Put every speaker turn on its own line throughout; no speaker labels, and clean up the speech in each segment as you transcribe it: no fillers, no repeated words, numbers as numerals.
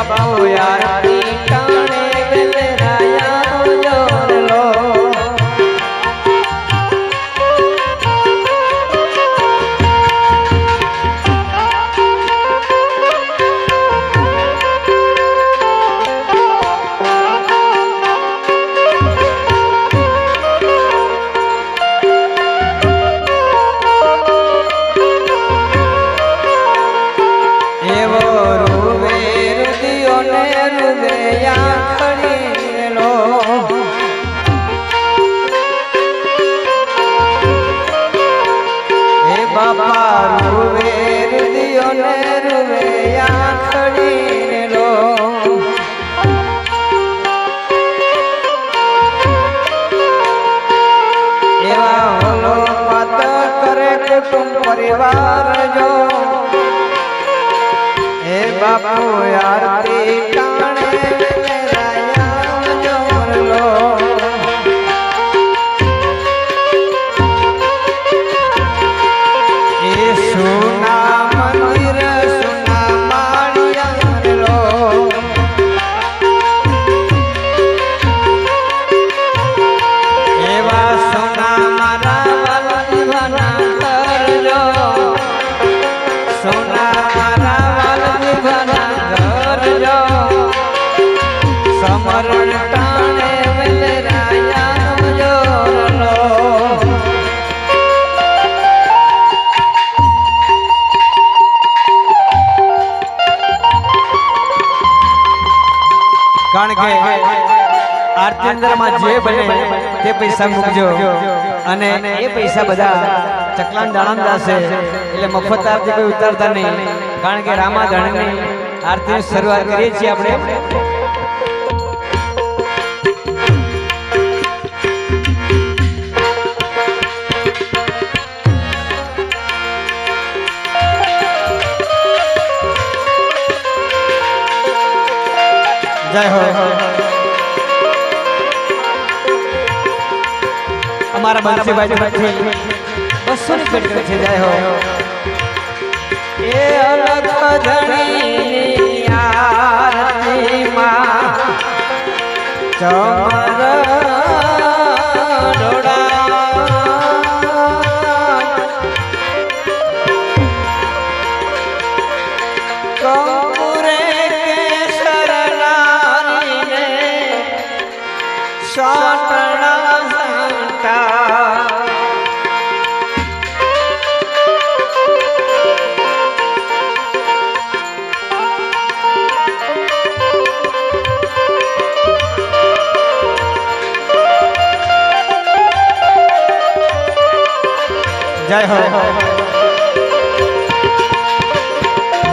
બાપુ આરતી ટાણે વેલરાયા જોર લો બાપા રૂવે રુદિયો ને રૂવે આખડી લો એવા હોલો પાત કરે કુટુંબ પરિવાર જો હે બાપુ આરતી ટાણે વેલરાયા જોર લો સમરણ ટાણે વેલરાયા જોર લો કારણ કે આરતી અંદરમાં જે બને તે પૈસા મૂકજો અને એ પૈસા બધા ચકલાન દાણામાં જશે એટલે મફત આરતી કોઈ ઉતારતા નહીં કારણ કે રામાધણની આરતીની શરૂઆત કરીએ છીએ આપણે जय हो हमारा बंसी भाई बैठे बस सुन कर के जय हो ये अलग धनी आरती मां चमर जय हो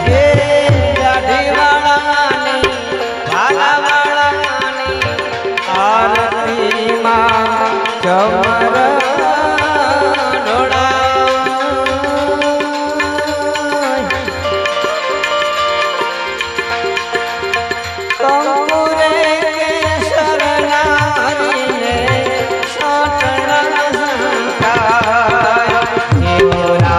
ये लाठी वालानी भाला वालानी आरती मां चमर Hola.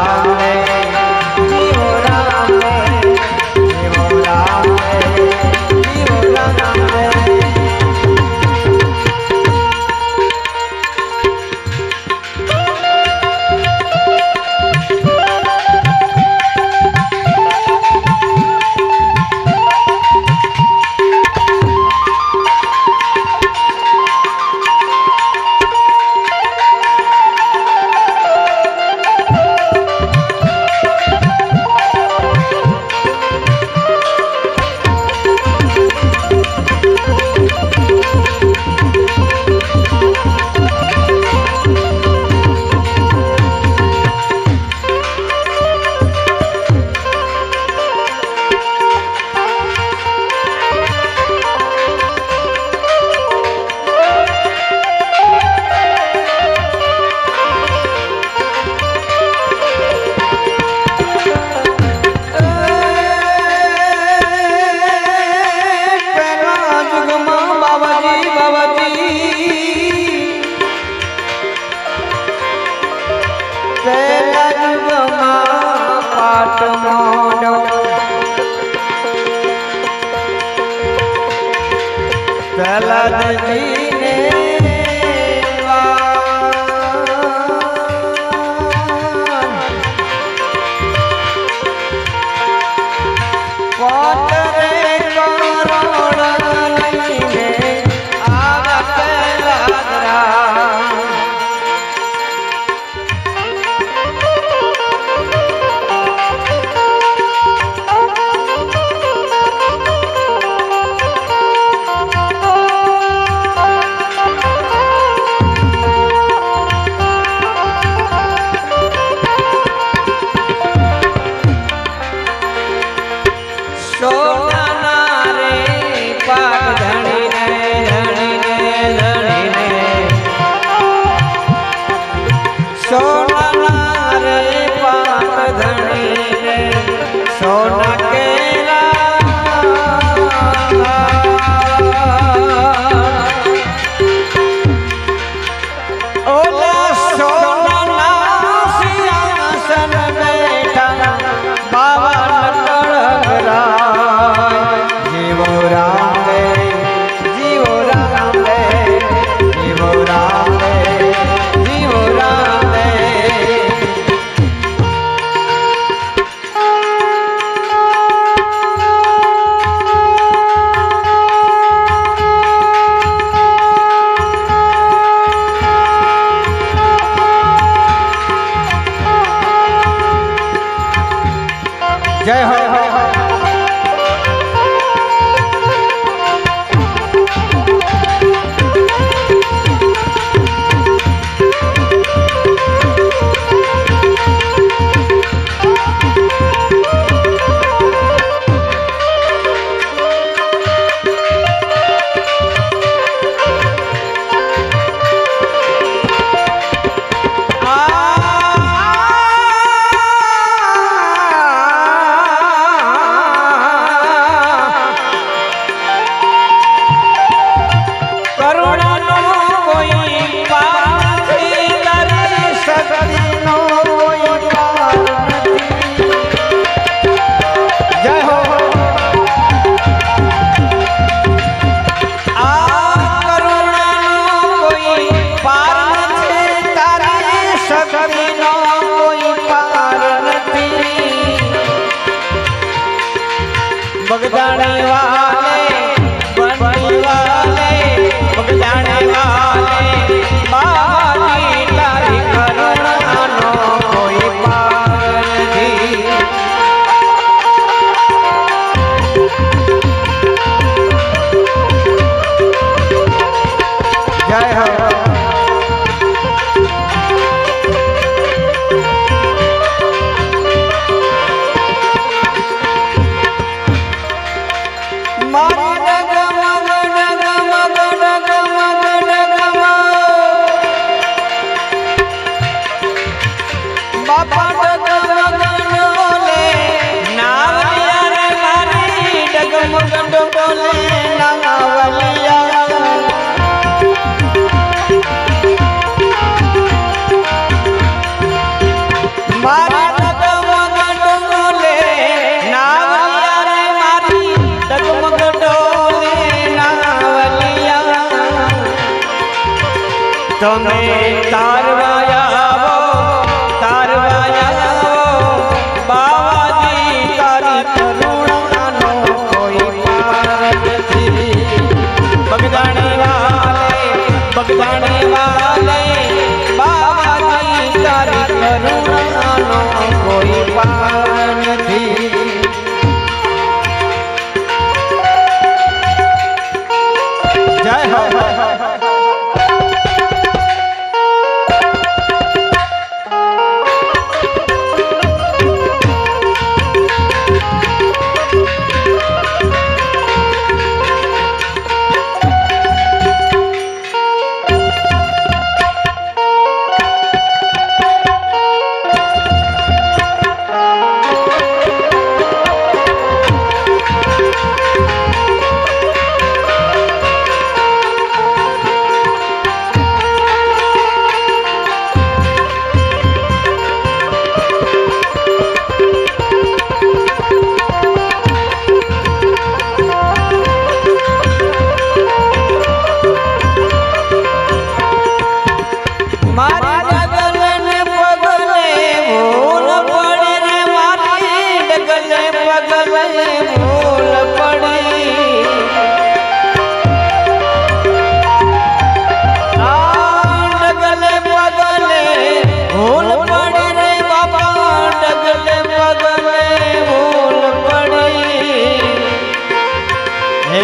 પ્રહલાદજીને जय हो बगदाने वाले बनने वाले बगदाने वाले बाबा की तारी करुणा नो कोई पार नहीं। जय हो તમે તારવાયા બાવાજી તારી કરુણાનો કોઈ પાર નથી। બગદાણે વાલે બાવાજી તારી કરુણાનો કોઈ પાર નથી। જય હો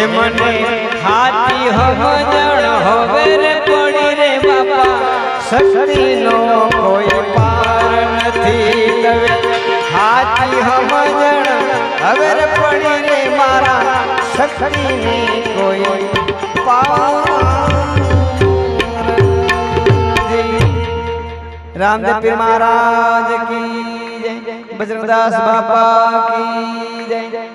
મને હાથી સમજણ હવે રે પડી રે બાપા શક્તિનો કોઈ પાર નથી તવે હાથી સમજણ હવે રે પડી રે મારા શક્તિની કોઈ પાર નથી રામદેવ પીર મહારાજ કી જય બજરંગદાસ બાપા કી જય